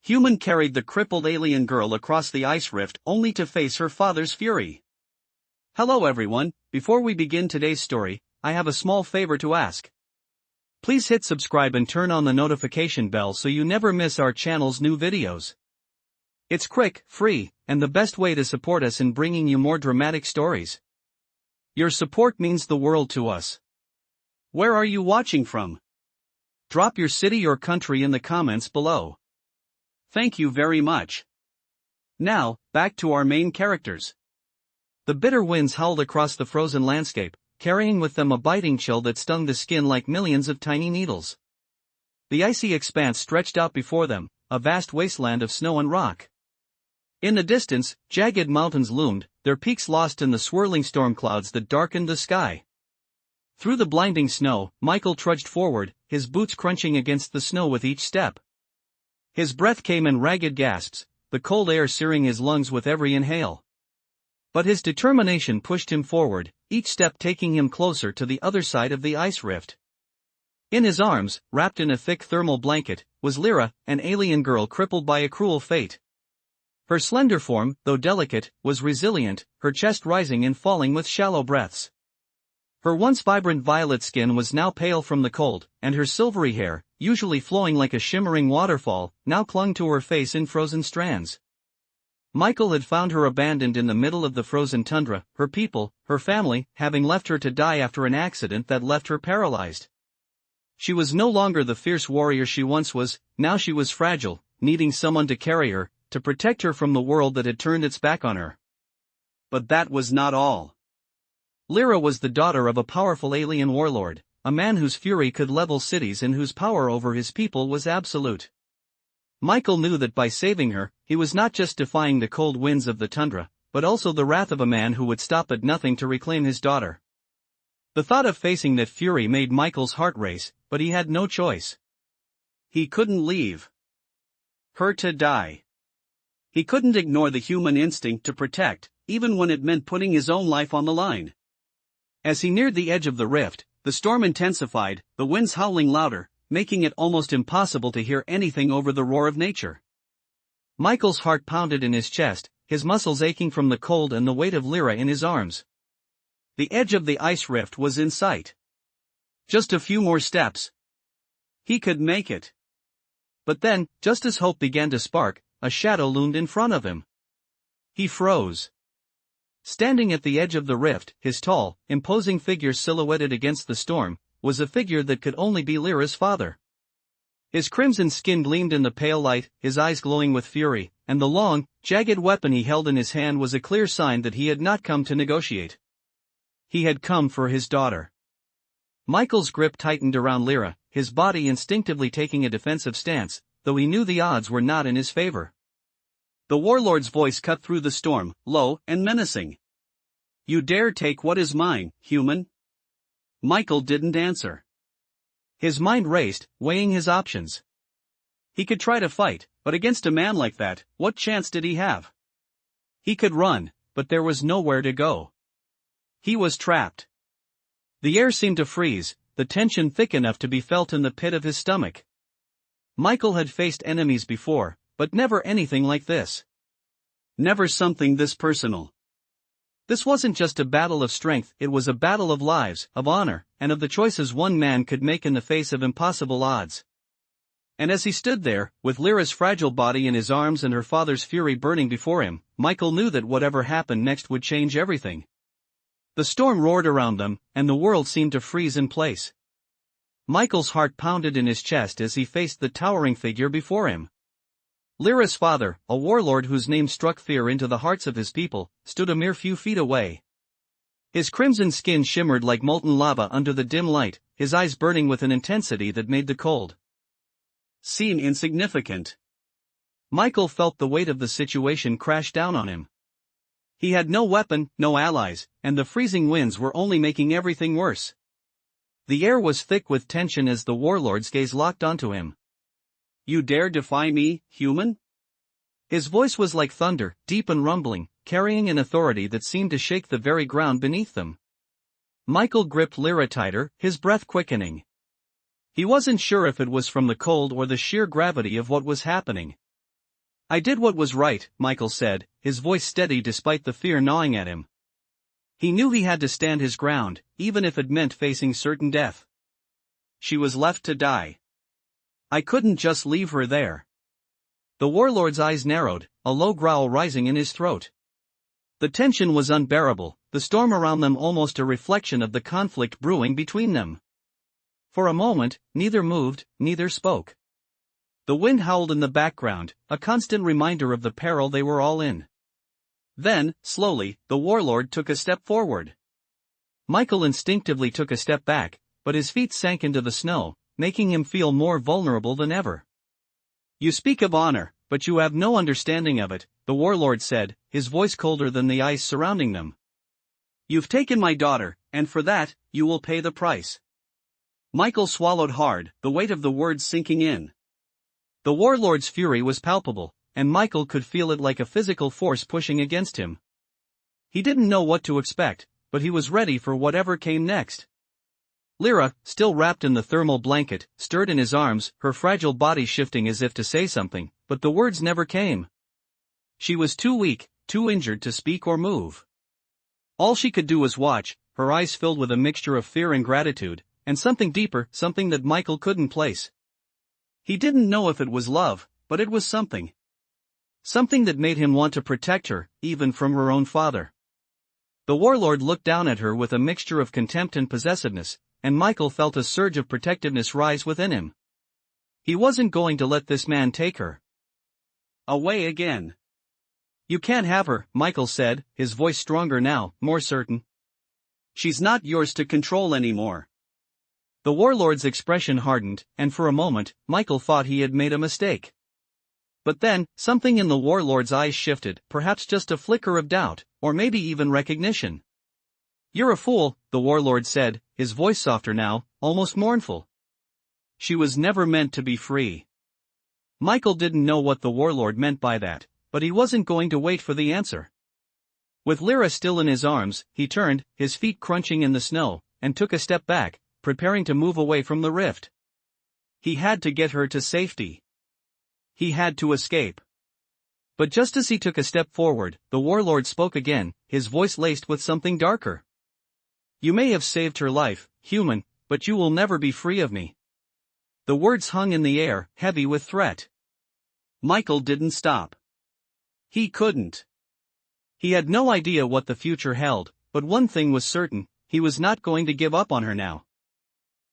Human carried the crippled alien girl across the ice rift only to face her father's fury. Hello everyone, before we begin today's story, I have a small favor to ask. Please hit subscribe and turn on the notification bell so you never miss our channel's new videos. It's quick, free, and the best way to support us in bringing you more dramatic stories. Your support means the world to us. Where are you watching from? Drop your city or country in the comments below. Thank you very much. Now, back to our main characters. The bitter winds howled across the frozen landscape, carrying with them a biting chill that stung the skin like millions of tiny needles. The icy expanse stretched out before them, a vast wasteland of snow and rock. In the distance, jagged mountains loomed, their peaks lost in the swirling storm clouds that darkened the sky. Through the blinding snow, Michael trudged forward, his boots crunching against the snow with each step. His breath came in ragged gasps, the cold air searing his lungs with every inhale. But his determination pushed him forward, each step taking him closer to the other side of the ice rift. In his arms, wrapped in a thick thermal blanket, was Lyra, an alien girl crippled by a cruel fate. Her slender form, though delicate, was resilient, her chest rising and falling with shallow breaths. Her once vibrant violet skin was now pale from the cold, and her silvery hair, usually flowing like a shimmering waterfall, now clung to her face in frozen strands. Michael had found her abandoned in the middle of the frozen tundra, her people, her family, having left her to die after an accident that left her paralyzed. She was no longer the fierce warrior she once was, now she was fragile, needing someone to carry her, to protect her from the world that had turned its back on her. But that was not all. Lyra was the daughter of a powerful alien warlord, a man whose fury could level cities and whose power over his people was absolute. Michael knew that by saving her, he was not just defying the cold winds of the tundra, but also the wrath of a man who would stop at nothing to reclaim his daughter. The thought of facing that fury made Michael's heart race, but he had no choice. He couldn't leave her to die. He couldn't ignore the human instinct to protect, even when it meant putting his own life on the line. As he neared the edge of the rift, the storm intensified, the winds howling louder, making it almost impossible to hear anything over the roar of nature. Michael's heart pounded in his chest, his muscles aching from the cold and the weight of Lyra in his arms. The edge of the ice rift was in sight. Just a few more steps. He could make it. But then, just as hope began to spark, a shadow loomed in front of him. He froze. Standing at the edge of the rift, his tall, imposing figure silhouetted against the storm, was a figure that could only be Lyra's father. His crimson skin gleamed in the pale light, his eyes glowing with fury, and the long, jagged weapon he held in his hand was a clear sign that he had not come to negotiate. He had come for his daughter. Michael's grip tightened around Lyra, his body instinctively taking a defensive stance, though he knew the odds were not in his favor. The warlord's voice cut through the storm, low and menacing. "You dare take what is mine, human?" Michael didn't answer. His mind raced, weighing his options. He could try to fight, but against a man like that, what chance did he have? He could run, but there was nowhere to go. He was trapped. The air seemed to freeze, the tension thick enough to be felt in the pit of his stomach. Michael had faced enemies before, but never anything like this. Never something this personal. This wasn't just a battle of strength, it was a battle of lives, of honor, and of the choices one man could make in the face of impossible odds. And as he stood there, with Lyra's fragile body in his arms and her father's fury burning before him, Michael knew that whatever happened next would change everything. The storm roared around them, and the world seemed to freeze in place. Michael's heart pounded in his chest as he faced the towering figure before him. Lyra's father, a warlord whose name struck fear into the hearts of his people, stood a mere few feet away. His crimson skin shimmered like molten lava under the dim light, his eyes burning with an intensity that made the cold seem insignificant. Michael felt the weight of the situation crash down on him. He had no weapon, no allies, and the freezing winds were only making everything worse. The air was thick with tension as the warlord's gaze locked onto him. "You dare defy me, human?" His voice was like thunder, deep and rumbling, carrying an authority that seemed to shake the very ground beneath them. Michael gripped Lyra tighter, his breath quickening. He wasn't sure if it was from the cold or the sheer gravity of what was happening. I did what was right, Michael said, his voice steady despite the fear gnawing at him. He knew he had to stand his ground, even if it meant facing certain death. She was left to die. I couldn't just leave her there. The warlord's eyes narrowed, a low growl rising in his throat. The tension was unbearable, the storm around them almost a reflection of the conflict brewing between them. For a moment, neither moved, neither spoke. The wind howled in the background, a constant reminder of the peril they were all in. Then, slowly, the warlord took a step forward. Michael instinctively took a step back, but his feet sank into the snow, making him feel more vulnerable than ever. You speak of honor, but you have no understanding of it, the warlord said, his voice colder than the ice surrounding them. You've taken my daughter, and for that, you will pay the price. Michael swallowed hard, the weight of the words sinking in. The warlord's fury was palpable, and Michael could feel it like a physical force pushing against him. He didn't know what to expect, but he was ready for whatever came next. Lyra, still wrapped in the thermal blanket, stirred in his arms, her fragile body shifting as if to say something, but the words never came. She was too weak, too injured to speak or move. All she could do was watch, her eyes filled with a mixture of fear and gratitude, and something deeper, something that Michael couldn't place. He didn't know if it was love, but it was something. Something that made him want to protect her, even from her own father. The warlord looked down at her with a mixture of contempt and possessiveness, and Michael felt a surge of protectiveness rise within him. He wasn't going to let this man take her away again. You can't have her, Michael said, his voice stronger now, more certain. She's not yours to control anymore. The warlord's expression hardened, and for a moment, Michael thought he had made a mistake. But then, something in the warlord's eyes shifted, perhaps just a flicker of doubt, or maybe even recognition. You're a fool, the warlord said, his voice softer now, almost mournful. She was never meant to be free. Michael didn't know what the warlord meant by that, but he wasn't going to wait for the answer. With Lyra still in his arms, he turned, his feet crunching in the snow, and took a step back, preparing to move away from the rift. He had to get her to safety. He had to escape. But just as he took a step forward, the warlord spoke again, his voice laced with something darker. You may have saved her life, human, but you will never be free of me. The words hung in the air, heavy with threat. Michael didn't stop. He couldn't. He had no idea what the future held, but one thing was certain, he was not going to give up on her now.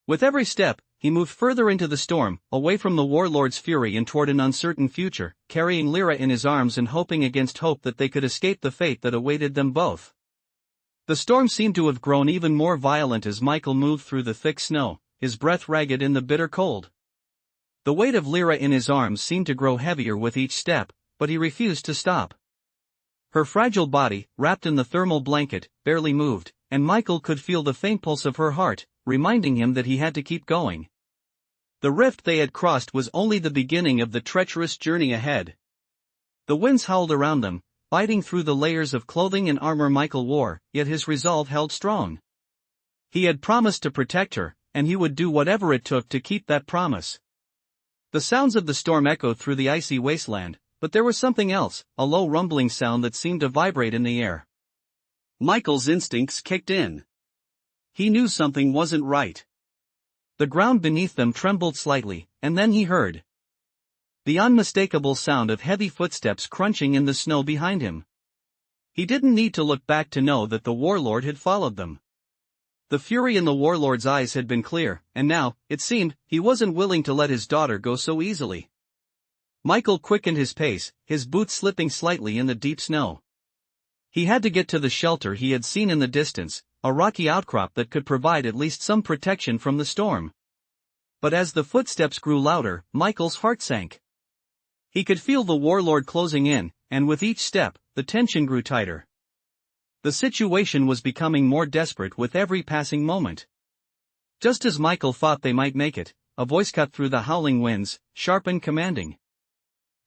With every step, he moved further into the storm, away from the warlord's fury and toward an uncertain future, carrying Lyra in his arms and hoping against hope that they could escape the fate that awaited them both. The storm seemed to have grown even more violent as Michael moved through the thick snow, his breath ragged in the bitter cold. The weight of Lyra in his arms seemed to grow heavier with each step, but he refused to stop. Her fragile body, wrapped in the thermal blanket, barely moved, and Michael could feel the faint pulse of her heart, reminding him that he had to keep going. The rift they had crossed was only the beginning of the treacherous journey ahead. The winds howled around them, biting through the layers of clothing and armor Michael wore, yet his resolve held strong. He had promised to protect her, and he would do whatever it took to keep that promise. The sounds of the storm echoed through the icy wasteland, but there was something else, a low rumbling sound that seemed to vibrate in the air. Michael's instincts kicked in. He knew something wasn't right. The ground beneath them trembled slightly, and then he heard the unmistakable sound of heavy footsteps crunching in the snow behind him. He didn't need to look back to know that the warlord had followed them. The fury in the warlord's eyes had been clear, and now, it seemed, he wasn't willing to let his daughter go so easily. Michael quickened his pace, his boots slipping slightly in the deep snow. He had to get to the shelter he had seen in the distance, a rocky outcrop that could provide at least some protection from the storm. But as the footsteps grew louder, Michael's heart sank. He could feel the warlord closing in, and with each step, the tension grew tighter. The situation was becoming more desperate with every passing moment. Just as Michael thought they might make it, a voice cut through the howling winds, sharp and commanding.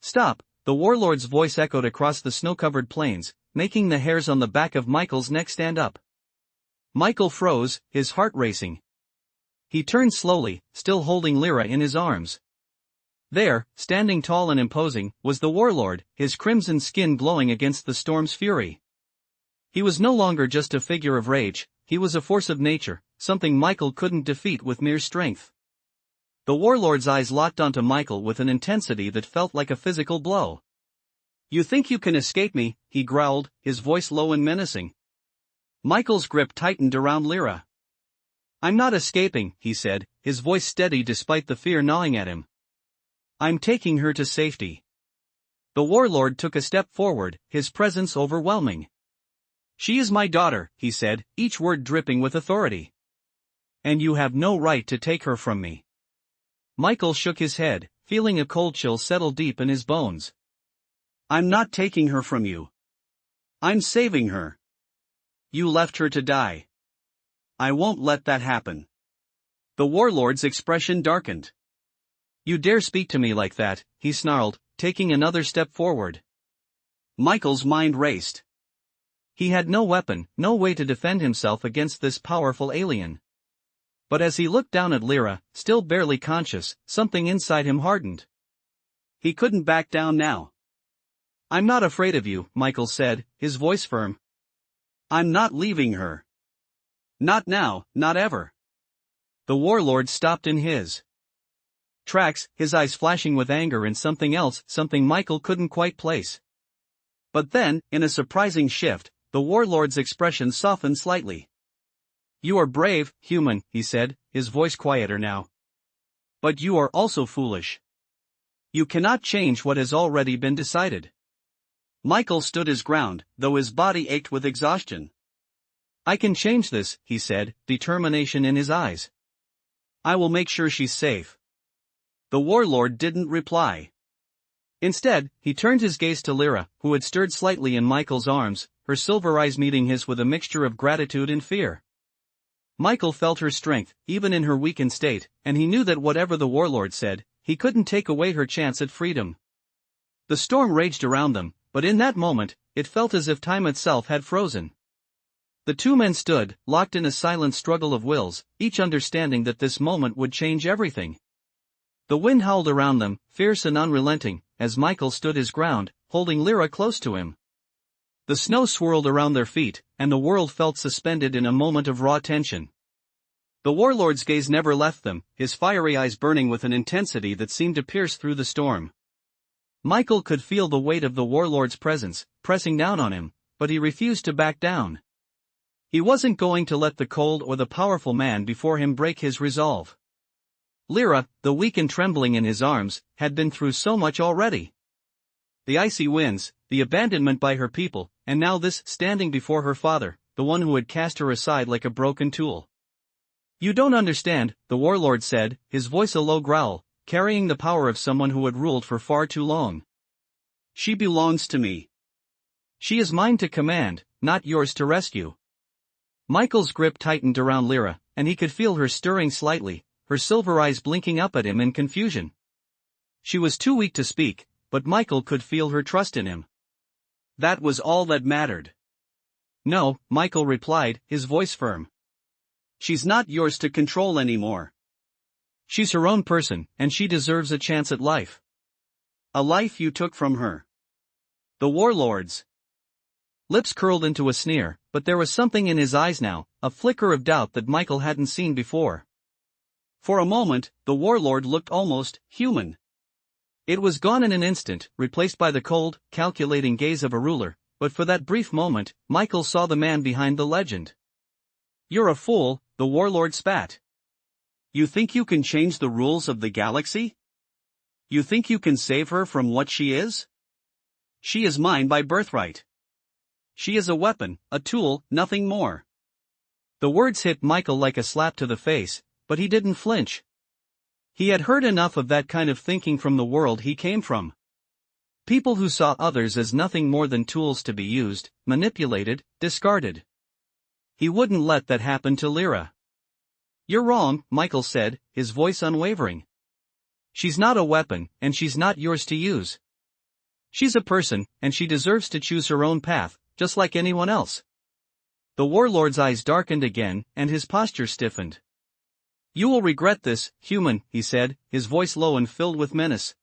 Stop, the warlord's voice echoed across the snow-covered plains, making the hairs on the back of Michael's neck stand up. Michael froze, his heart racing. He turned slowly, still holding Lyra in his arms. There, standing tall and imposing, was the warlord, his crimson skin glowing against the storm's fury. He was no longer just a figure of rage, he was a force of nature, something Michael couldn't defeat with mere strength. The warlord's eyes locked onto Michael with an intensity that felt like a physical blow. "You think you can escape me?" he growled, his voice low and menacing. Michael's grip tightened around Lyra. "I'm not escaping," he said, his voice steady despite the fear gnawing at him. "I'm taking her to safety." The warlord took a step forward, his presence overwhelming. "She is my daughter," he said, each word dripping with authority. "And you have no right to take her from me." Michael shook his head, feeling a cold chill settle deep in his bones. "I'm not taking her from you. I'm saving her. You left her to die. I won't let that happen." The warlord's expression darkened. "You dare speak to me like that," he snarled, taking another step forward. Michael's mind raced. He had no weapon, no way to defend himself against this powerful alien. But as he looked down at Lyra, still barely conscious, something inside him hardened. He couldn't back down now. "I'm not afraid of you," Michael said, his voice firm. "I'm not leaving her. Not now, not ever." The warlord stopped in his tracks, his eyes flashing with anger and something else, something Michael couldn't quite place. But then, in a surprising shift, the warlord's expression softened slightly. "You are brave, human," he said, his voice quieter now. "But you are also foolish. You cannot change what has already been decided." Michael stood his ground, though his body ached with exhaustion. "I can change this," he said, determination in his eyes. "I will make sure she's safe." The warlord didn't reply. Instead, he turned his gaze to Lyra, who had stirred slightly in Michael's arms, her silver eyes meeting his with a mixture of gratitude and fear. Michael felt her strength, even in her weakened state, and he knew that whatever the warlord said, he couldn't take away her chance at freedom. The storm raged around them, but in that moment, it felt as if time itself had frozen. The two men stood, locked in a silent struggle of wills, each understanding that this moment would change everything. The wind howled around them, fierce and unrelenting, as Michael stood his ground, holding Lyra close to him. The snow swirled around their feet, and the world felt suspended in a moment of raw tension. The warlord's gaze never left them, his fiery eyes burning with an intensity that seemed to pierce through the storm. Michael could feel the weight of the warlord's presence, pressing down on him, but he refused to back down. He wasn't going to let the cold or the powerful man before him break his resolve. Lyra, the weak and trembling in his arms, had been through so much already. The icy winds, the abandonment by her people, and now this standing before her father, the one who had cast her aside like a broken tool. "You don't understand," the warlord said, his voice a low growl, carrying the power of someone who had ruled for far too long. "She belongs to me. She is mine to command, not yours to rescue." Michael's grip tightened around Lyra, and he could feel her stirring slightly, her silver eyes blinking up at him in confusion. She was too weak to speak, but Michael could feel her trust in him. That was all that mattered. "No," Michael replied, his voice firm. "She's not yours to control anymore. She's her own person, and she deserves a chance at life. A life you took from her." The warlord's lips curled into a sneer, but there was something in his eyes now, a flicker of doubt that Michael hadn't seen before. For a moment, the warlord looked almost human. It was gone in an instant, replaced by the cold, calculating gaze of a ruler, but for that brief moment, Michael saw the man behind the legend. "You're a fool," the warlord spat. "You think you can change the rules of the galaxy? You think you can save her from what she is? She is mine by birthright. She is a weapon, a tool, nothing more." The words hit Michael like a slap to the face, but he didn't flinch. He had heard enough of that kind of thinking from the world he came from. People who saw others as nothing more than tools to be used, manipulated, discarded. He wouldn't let that happen to Lyra. "You're wrong," Michael said, his voice unwavering. "She's not a weapon, and she's not yours to use. She's a person, and she deserves to choose her own path, just like anyone else." The warlord's eyes darkened again, and his posture stiffened. You will regret this, human, he said, his voice low and filled with menace.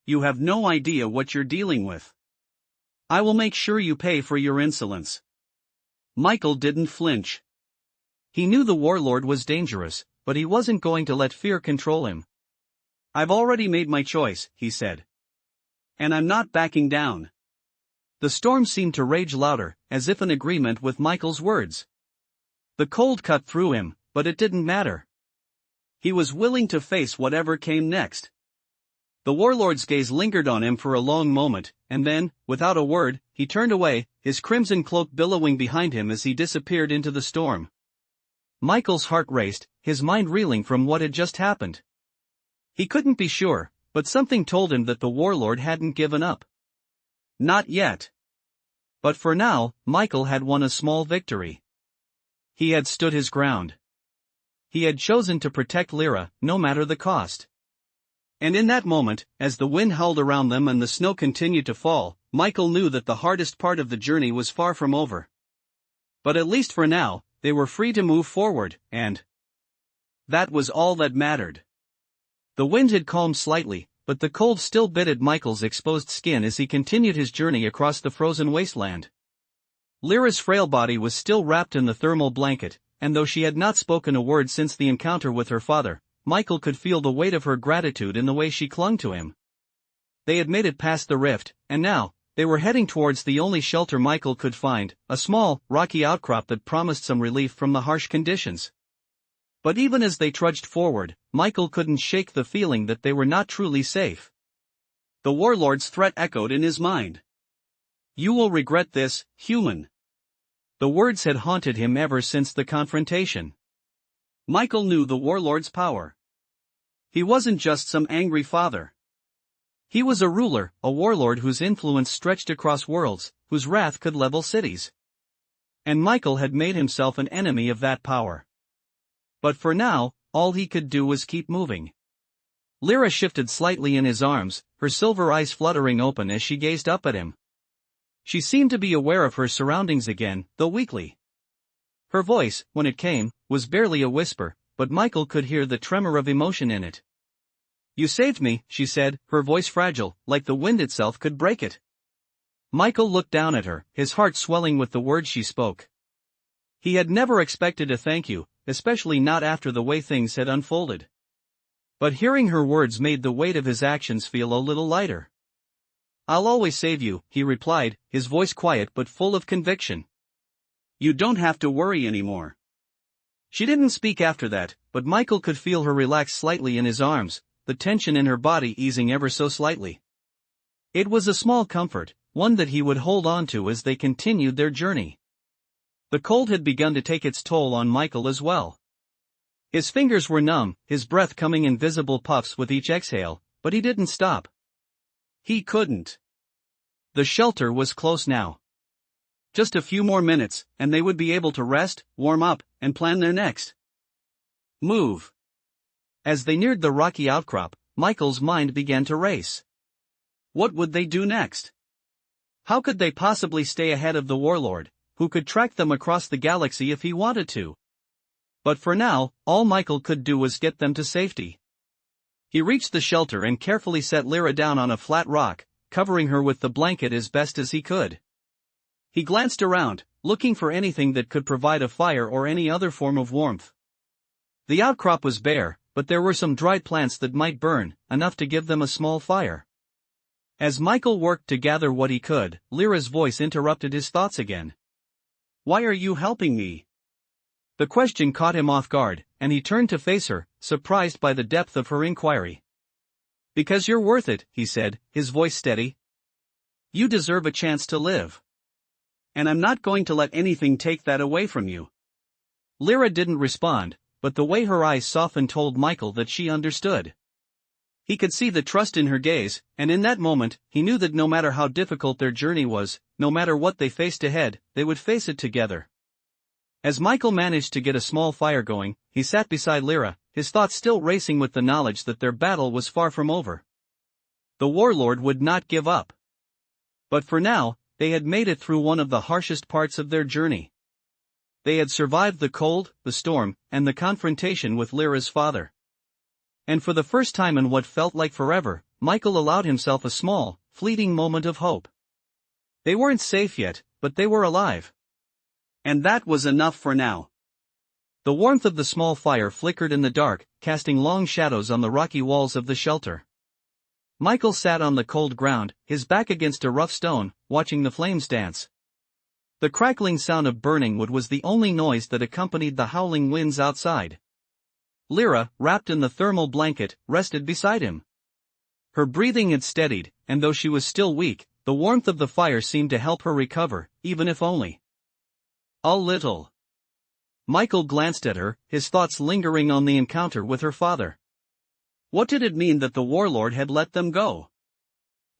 You have no idea what you're dealing with. I will make sure you pay for your insolence. Michael didn't flinch. He knew the warlord was dangerous, but he wasn't going to let fear control him. I've already made my choice, he said. And I'm not backing down. The storm seemed to rage louder, as if in agreement with Michael's words. The cold cut through him, but it didn't matter. He was willing to face whatever came next. The warlord's gaze lingered on him for a long moment, and then, without a word, he turned away, his crimson cloak billowing behind him as he disappeared into the storm. Michael's heart raced, his mind reeling from what had just happened. He couldn't be sure, but something told him that the warlord hadn't given up. Not yet. But for now, Michael had won a small victory. He had stood his ground. He had chosen to protect Lyra, no matter the cost. And in that moment, as the wind howled around them and the snow continued to fall, Michael knew that the hardest part of the journey was far from over. But at least for now, they were free to move forward, and that was all that mattered. The wind had calmed slightly, but the cold still bit at Michael's exposed skin as he continued his journey across the frozen wasteland. Lyra's frail body was still wrapped in the thermal blanket, and though she had not spoken a word since the encounter with her father, Michael could feel the weight of her gratitude in the way she clung to him. They had made it past the rift, and now, they were heading towards the only shelter Michael could find, a small, rocky outcrop that promised some relief from the harsh conditions. But even as they trudged forward, Michael couldn't shake the feeling that they were not truly safe. The warlord's threat echoed in his mind. You will regret this, human. The words had haunted him ever since the confrontation. Michael knew the warlord's power. He wasn't just some angry father. He was a ruler, a warlord whose influence stretched across worlds, whose wrath could level cities. And Michael had made himself an enemy of that power. But for now, all he could do was keep moving. Lyra shifted slightly in his arms, her silver eyes fluttering open as she gazed up at him. She seemed to be aware of her surroundings again, though weakly. Her voice, when it came, was barely a whisper, but Michael could hear the tremor of emotion in it. You saved me, she said, her voice fragile, like the wind itself could break it. Michael looked down at her, his heart swelling with the words she spoke. He had never expected a thank you, especially not after the way things had unfolded. But hearing her words made the weight of his actions feel a little lighter. I'll always save you, he replied, his voice quiet but full of conviction. You don't have to worry anymore. She didn't speak after that, but Michael could feel her relax slightly in his arms, the tension in her body easing ever so slightly. It was a small comfort, one that he would hold on to as they continued their journey. The cold had begun to take its toll on Michael as well. His fingers were numb, his breath coming in visible puffs with each exhale, but he didn't stop. He couldn't. The shelter was close now. Just a few more minutes, and they would be able to rest, warm up, and plan their next move. As they neared the rocky outcrop, Michael's mind began to race. What would they do next? How could they possibly stay ahead of the warlord, who could track them across the galaxy if he wanted to? But for now, all Michael could do was get them to safety. He reached the shelter and carefully set Lyra down on a flat rock, covering her with the blanket as best as he could. He glanced around, looking for anything that could provide a fire or any other form of warmth. The outcrop was bare, but there were some dried plants that might burn, enough to give them a small fire. As Michael worked to gather what he could, Lyra's voice interrupted his thoughts again. Why are you helping me? The question caught him off guard, and he turned to face her, surprised by the depth of her inquiry. Because you're worth it, he said, his voice steady. You deserve a chance to live. And I'm not going to let anything take that away from you. Lyra didn't respond, but the way her eyes softened told Michael that she understood. He could see the trust in her gaze, and in that moment, he knew that no matter how difficult their journey was, no matter what they faced ahead, they would face it together. As Michael managed to get a small fire going, he sat beside Lyra, his thoughts still racing with the knowledge that their battle was far from over. The warlord would not give up. But for now, they had made it through one of the harshest parts of their journey. They had survived the cold, the storm, and the confrontation with Lyra's father. And for the first time in what felt like forever, Michael allowed himself a small, fleeting moment of hope. They weren't safe yet, but they were alive. And that was enough for now. The warmth of the small fire flickered in the dark, casting long shadows on the rocky walls of the shelter. Michael sat on the cold ground, his back against a rough stone, watching the flames dance. The crackling sound of burning wood was the only noise that accompanied the howling winds outside. Lyra, wrapped in the thermal blanket, rested beside him. Her breathing had steadied, and though she was still weak, the warmth of the fire seemed to help her recover, even if only a little. Michael glanced at her, his thoughts lingering on the encounter with her father. What did it mean that the warlord had let them go?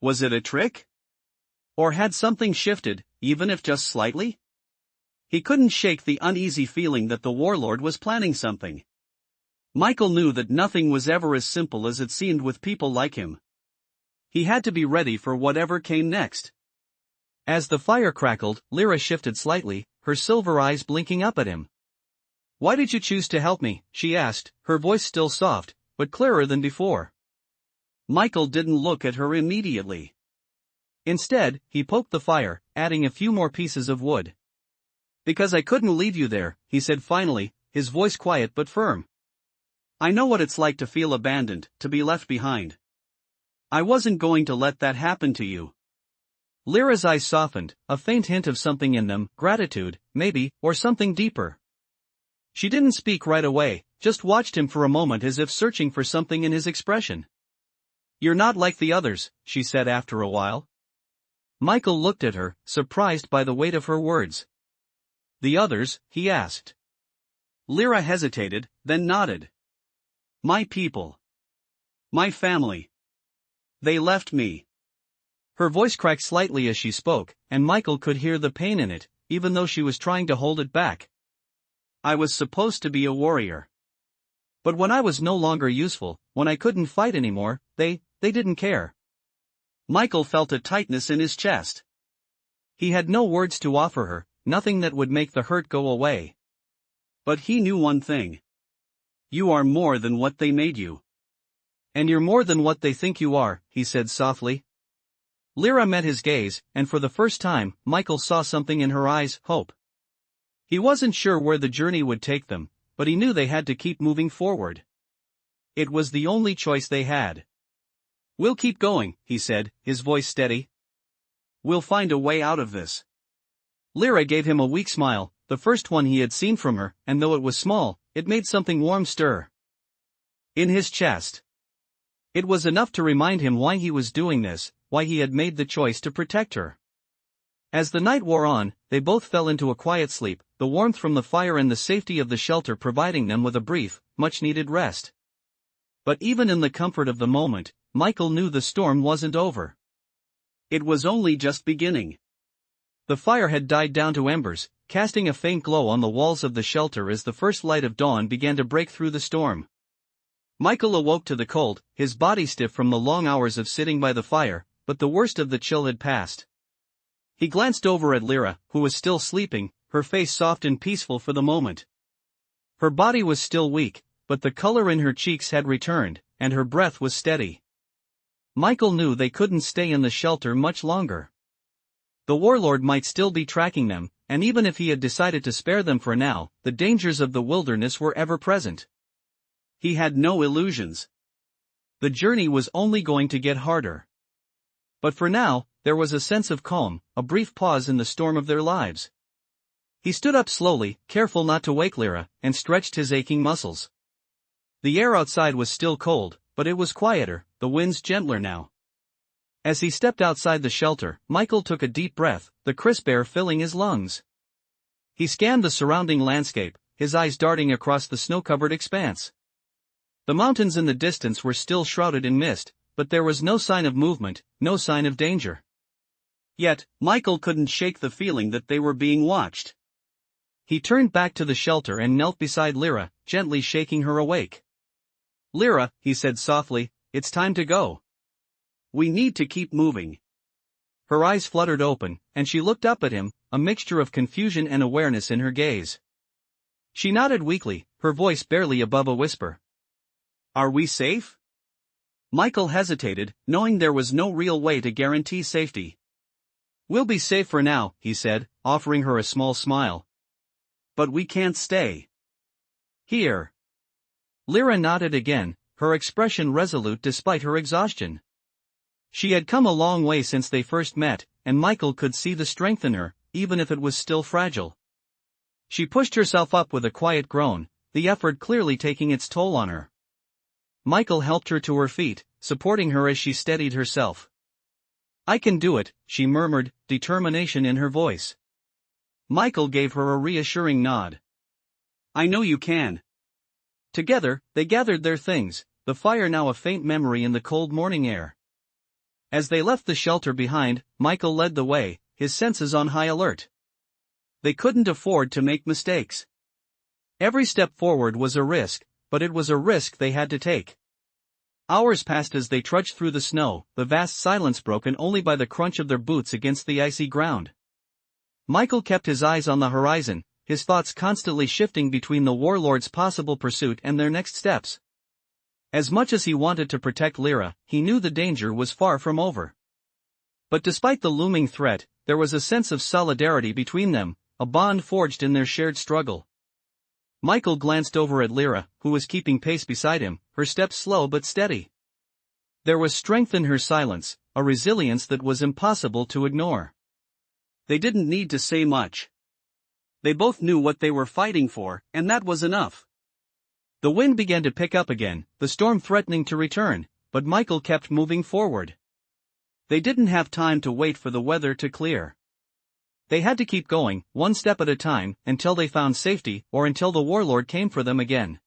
Was it a trick? Or had something shifted, even if just slightly? He couldn't shake the uneasy feeling that the warlord was planning something. Michael knew that nothing was ever as simple as it seemed with people like him. He had to be ready for whatever came next. As the fire crackled, Lyra shifted slightly, her silver eyes blinking up at him. "Why did you choose to help me?" she asked, her voice still soft, but clearer than before. Michael didn't look at her immediately. Instead, he poked the fire, adding a few more pieces of wood. "Because I couldn't leave you there," he said finally, his voice quiet but firm. "I know what it's like to feel abandoned, to be left behind. I wasn't going to let that happen to you." Lyra's eyes softened, a faint hint of something in them, gratitude, maybe, or something deeper. She didn't speak right away, just watched him for a moment as if searching for something in his expression. "You're not like the others," she said after a while. Michael looked at her, surprised by the weight of her words. "The others?" he asked. Lyra hesitated, then nodded. "My people. My family. They left me." Her voice cracked slightly as she spoke, and Michael could hear the pain in it, even though she was trying to hold it back. "I was supposed to be a warrior. But when I was no longer useful, when I couldn't fight anymore, they didn't care." Michael felt a tightness in his chest. He had no words to offer her, nothing that would make the hurt go away. But he knew one thing. "You are more than what they made you. And you're more than what they think you are," he said softly. Lyra met his gaze, and for the first time, Michael saw something in her eyes, hope. He wasn't sure where the journey would take them, but he knew they had to keep moving forward. It was the only choice they had. "We'll keep going," he said, his voice steady. "We'll find a way out of this." Lyra gave him a weak smile, the first one he had seen from her, and though it was small, it made something warm stir in his chest. It was enough to remind him why he was doing this, why he had made the choice to protect her. As the night wore on, they both fell into a quiet sleep, the warmth from the fire and the safety of the shelter providing them with a brief, much-needed rest. But even in the comfort of the moment, Michael knew the storm wasn't over. It was only just beginning. The fire had died down to embers, casting a faint glow on the walls of the shelter as the first light of dawn began to break through the storm. Michael awoke to the cold, his body stiff from the long hours of sitting by the fire, but the worst of the chill had passed. He glanced over at Lyra, who was still sleeping, her face soft and peaceful for the moment. Her body was still weak, but the color in her cheeks had returned, and her breath was steady. Michael knew they couldn't stay in the shelter much longer. The warlord might still be tracking them, and even if he had decided to spare them for now, the dangers of the wilderness were ever present. He had no illusions. The journey was only going to get harder. But for now, there was a sense of calm, a brief pause in the storm of their lives. He stood up slowly, careful not to wake Lyra, and stretched his aching muscles. The air outside was still cold, but it was quieter, the winds gentler now. As he stepped outside the shelter, Michael took a deep breath, the crisp air filling his lungs. He scanned the surrounding landscape, his eyes darting across the snow-covered expanse. The mountains in the distance were still shrouded in mist, but there was no sign of movement, no sign of danger. Yet, Michael couldn't shake the feeling that they were being watched. He turned back to the shelter and knelt beside Lyra, gently shaking her awake. "Lyra," he said softly, "it's time to go. We need to keep moving." Her eyes fluttered open, and she looked up at him, a mixture of confusion and awareness in her gaze. She nodded weakly, her voice barely above a whisper. Are we safe? Michael hesitated, knowing there was no real way to guarantee safety. We'll be safe for now, he said, offering her a small smile. But we can't stay here. Lyra nodded again, her expression resolute despite her exhaustion. She had come a long way since they first met, and Michael could see the strength in her, even if it was still fragile. She pushed herself up with a quiet groan, the effort clearly taking its toll on her. Michael helped her to her feet, supporting her as she steadied herself. I can do it, she murmured, determination in her voice. Michael gave her a reassuring nod. I know you can. Together, they gathered their things, the fire now a faint memory in the cold morning air. As they left the shelter behind, Michael led the way, his senses on high alert. They couldn't afford to make mistakes. Every step forward was a risk, but it was a risk they had to take. Hours passed as they trudged through the snow, the vast silence broken only by the crunch of their boots against the icy ground. Michael kept his eyes on the horizon, his thoughts constantly shifting between the warlord's possible pursuit and their next steps. As much as he wanted to protect Lyra, he knew the danger was far from over. But despite the looming threat, there was a sense of solidarity between them, a bond forged in their shared struggle. Michael glanced over at Lyra, who was keeping pace beside him, her steps slow but steady. There was strength in her silence, a resilience that was impossible to ignore. They didn't need to say much. They both knew what they were fighting for, and that was enough. The wind began to pick up again, the storm threatening to return, but Michael kept moving forward. They didn't have time to wait for the weather to clear. They had to keep going, one step at a time, until they found safety, or until the warlord came for them again.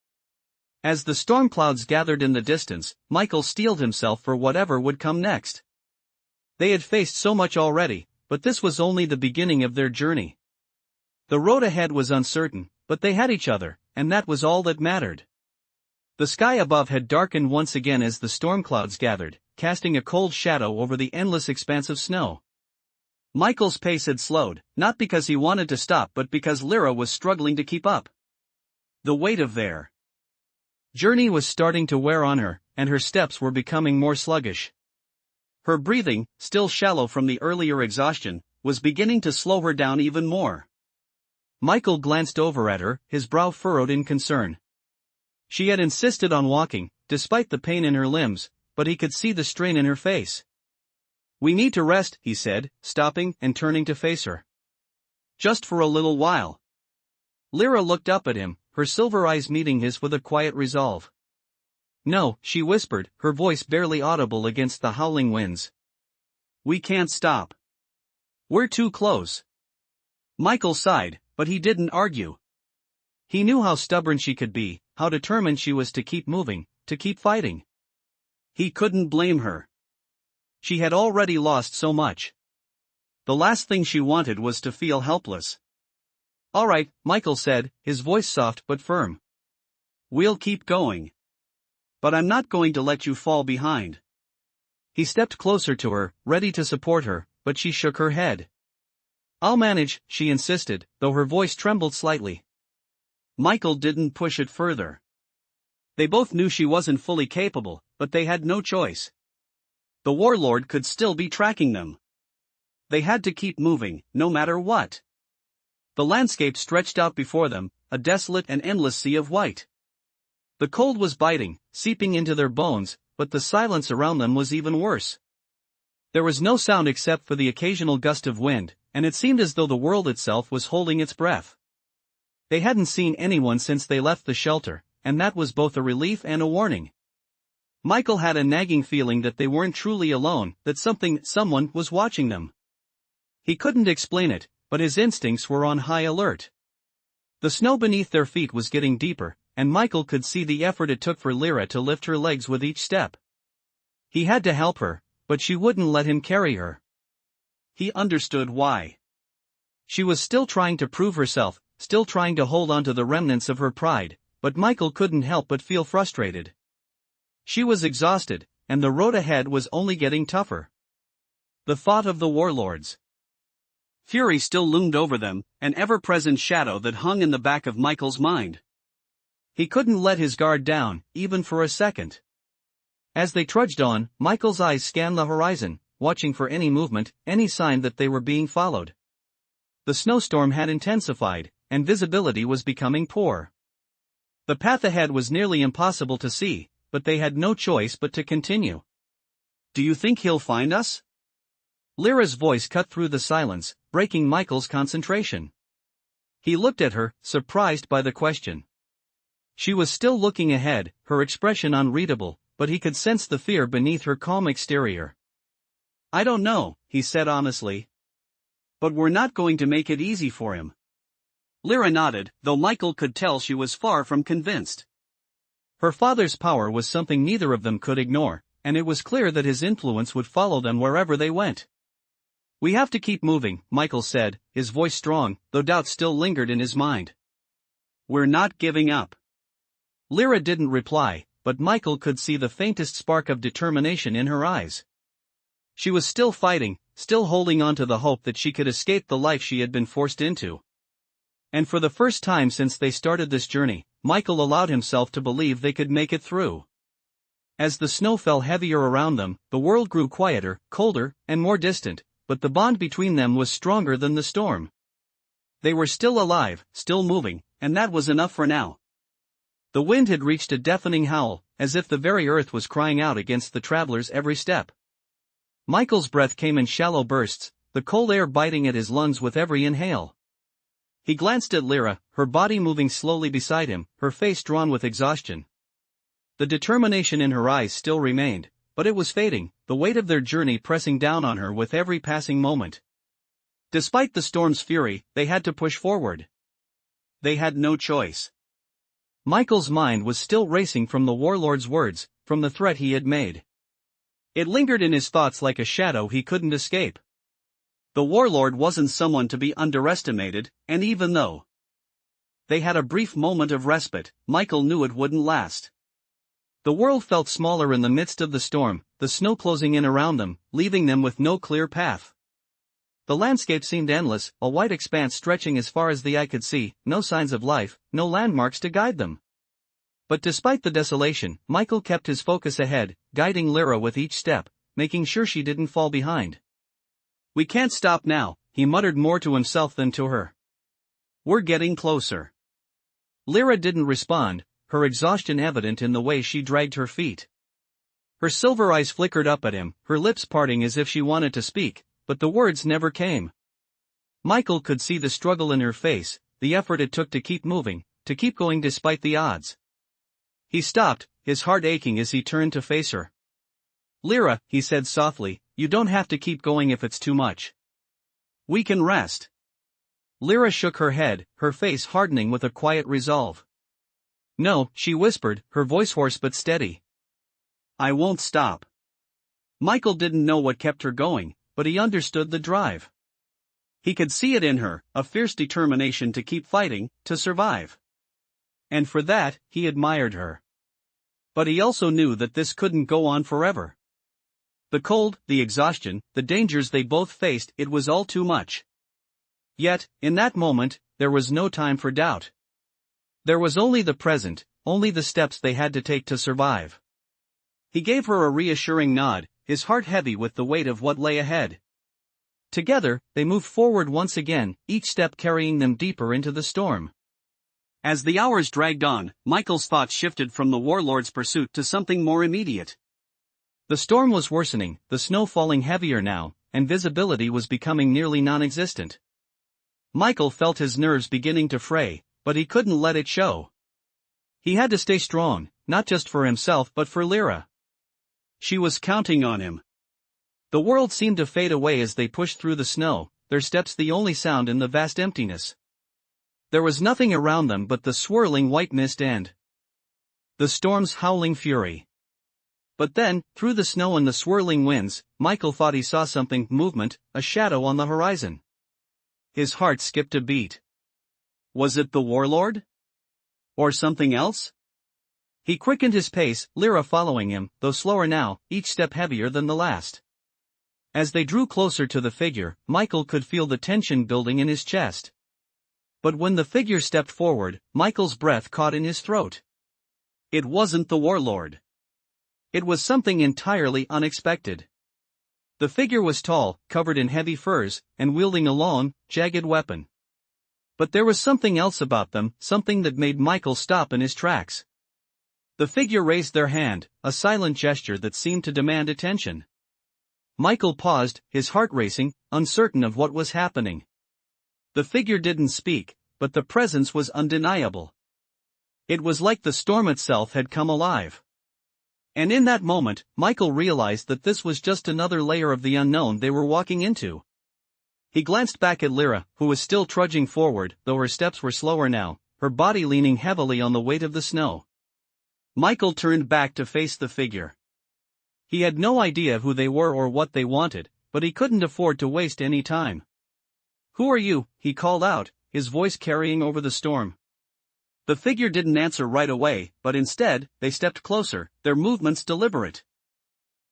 As the storm clouds gathered in the distance, Michael steeled himself for whatever would come next. They had faced so much already, but this was only the beginning of their journey. The road ahead was uncertain, but they had each other, and that was all that mattered. The sky above had darkened once again as the storm clouds gathered, casting a cold shadow over the endless expanse of snow. Michael's pace had slowed, not because he wanted to stop but because Lyra was struggling to keep up. The weight of their journey was starting to wear on her, and her steps were becoming more sluggish. Her breathing, still shallow from the earlier exhaustion, was beginning to slow her down even more. Michael glanced over at her, his brow furrowed in concern. She had insisted on walking, despite the pain in her limbs, but he could see the strain in her face. We need to rest, he said, stopping and turning to face her. Just for a little while. Lyra looked up at him, her silver eyes meeting his with a quiet resolve. No, she whispered, her voice barely audible against the howling winds. We can't stop. We're too close. Michael sighed, but he didn't argue. He knew how stubborn she could be, how determined she was to keep moving, to keep fighting. He couldn't blame her. She had already lost so much. The last thing she wanted was to feel helpless. All right, Michael said, his voice soft but firm. We'll keep going. But I'm not going to let you fall behind. He stepped closer to her, ready to support her, but she shook her head. I'll manage, she insisted, though her voice trembled slightly. Michael didn't push it further. They both knew she wasn't fully capable, but they had no choice. The warlord could still be tracking them. They had to keep moving, no matter what. The landscape stretched out before them, a desolate and endless sea of white. The cold was biting, seeping into their bones, but the silence around them was even worse. There was no sound except for the occasional gust of wind, and it seemed as though the world itself was holding its breath. They hadn't seen anyone since they left the shelter, and that was both a relief and a warning. Michael had a nagging feeling that they weren't truly alone, that someone was watching them. He couldn't explain it, but his instincts were on high alert. The snow beneath their feet was getting deeper, and Michael could see the effort it took for Lyra to lift her legs with each step. He had to help her, but she wouldn't let him carry her. He understood why. She was still trying to prove herself, still trying to hold on to the remnants of her pride, but Michael couldn't help but feel frustrated. She was exhausted, and the road ahead was only getting tougher. The thought of the warlord's Fury still loomed over them, an ever-present shadow that hung in the back of Michael's mind. He couldn't let his guard down, even for a second. As they trudged on, Michael's eyes scanned the horizon, watching for any movement, any sign that they were being followed. The snowstorm had intensified, and visibility was becoming poor. The path ahead was nearly impossible to see, but they had no choice but to continue. "Do you think he'll find us?" Lyra's voice cut through the silence, breaking Michael's concentration. He looked at her, surprised by the question. She was still looking ahead, her expression unreadable, but he could sense the fear beneath her calm exterior. "I don't know," he said honestly. "But we're not going to make it easy for him." Lyra nodded, though Michael could tell she was far from convinced. Her father's power was something neither of them could ignore, and it was clear that his influence would follow them wherever they went. "We have to keep moving," Michael said, his voice strong, though doubt still lingered in his mind. "We're not giving up." Lyra didn't reply, but Michael could see the faintest spark of determination in her eyes. She was still fighting, still holding on to the hope that she could escape the life she had been forced into. And for the first time since they started this journey, Michael allowed himself to believe they could make it through. As the snow fell heavier around them, the world grew quieter, colder, and more distant, but the bond between them was stronger than the storm. They were still alive, still moving, and that was enough for now. The wind had reached a deafening howl, as if the very earth was crying out against the travelers' every step. Michael's breath came in shallow bursts, the cold air biting at his lungs with every inhale. He glanced at Lyra, her body moving slowly beside him, her face drawn with exhaustion. The determination in her eyes still remained, but it was fading, the weight of their journey pressing down on her with every passing moment. Despite the storm's fury, they had to push forward. They had no choice. Michael's mind was still racing from the warlord's words, from the threat he had made. It lingered in his thoughts like a shadow he couldn't escape. The warlord wasn't someone to be underestimated, and even though they had a brief moment of respite, Michael knew it wouldn't last. The world felt smaller in the midst of the storm, the snow closing in around them, leaving them with no clear path. The landscape seemed endless, a white expanse stretching as far as the eye could see, no signs of life, no landmarks to guide them. But despite the desolation, Michael kept his focus ahead, guiding Lyra with each step, making sure she didn't fall behind. "We can't stop now," he muttered more to himself than to her. "We're getting closer." Lyra didn't respond, her exhaustion evident in the way she dragged her feet. Her silver eyes flickered up at him, her lips parting as if she wanted to speak, but the words never came. Michael could see the struggle in her face, the effort it took to keep moving, to keep going despite the odds. He stopped, his heart aching as he turned to face her. "Lyra," he said softly, "you don't have to keep going if it's too much. We can rest." Lyra shook her head, her face hardening with a quiet resolve. "No," she whispered, her voice hoarse but steady. "I won't stop." Michael didn't know what kept her going, but he understood the drive. He could see it in her, a fierce determination to keep fighting, to survive. And for that, he admired her. But he also knew that this couldn't go on forever. The cold, the exhaustion, the dangers they both faced, it was all too much. Yet, in that moment, there was no time for doubt. There was only the present, only the steps they had to take to survive. He gave her a reassuring nod, his heart heavy with the weight of what lay ahead. Together, they moved forward once again, each step carrying them deeper into the storm. As the hours dragged on, Michael's thoughts shifted from the warlord's pursuit to something more immediate. The storm was worsening, the snow falling heavier now, and visibility was becoming nearly non-existent. Michael felt his nerves beginning to fray, but he couldn't let it show. He had to stay strong, not just for himself but for Lyra. She was counting on him. The world seemed to fade away as they pushed through the snow, their steps the only sound in the vast emptiness. There was nothing around them but the swirling white mist and the storm's howling fury. But then, through the snow and the swirling winds, Michael thought he saw something, movement, a shadow on the horizon. His heart skipped a beat. Was it the warlord? Or something else? He quickened his pace, Lyra following him, though slower now, each step heavier than the last. As they drew closer to the figure, Michael could feel the tension building in his chest. But when the figure stepped forward, Michael's breath caught in his throat. It wasn't the warlord. It was something entirely unexpected. The figure was tall, covered in heavy furs, and wielding a long, jagged weapon. But there was something else about them, something that made Michael stop in his tracks. The figure raised their hand, a silent gesture that seemed to demand attention. Michael paused, his heart racing, uncertain of what was happening. The figure didn't speak, but the presence was undeniable. It was like the storm itself had come alive. And in that moment, Michael realized that this was just another layer of the unknown they were walking into. He glanced back at Lyra, who was still trudging forward, though her steps were slower now, her body leaning heavily on the weight of the snow. Michael turned back to face the figure. He had no idea who they were or what they wanted, but he couldn't afford to waste any time. "Who are you?" he called out, his voice carrying over the storm. The figure didn't answer right away, but instead, they stepped closer, their movements deliberate.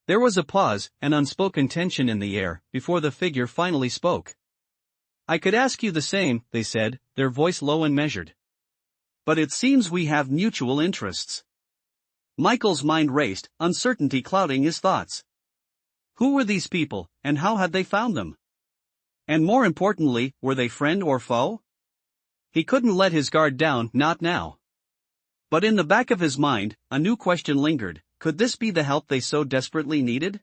There was a pause, an unspoken tension in the air, before the figure finally spoke. "I could ask you the same," they said, their voice low and measured. "But it seems we have mutual interests." Michael's mind raced, uncertainty clouding his thoughts. Who were these people, and how had they found them? And more importantly, were they friend or foe? He couldn't let his guard down, not now. But in the back of his mind, a new question lingered: could this be the help they so desperately needed?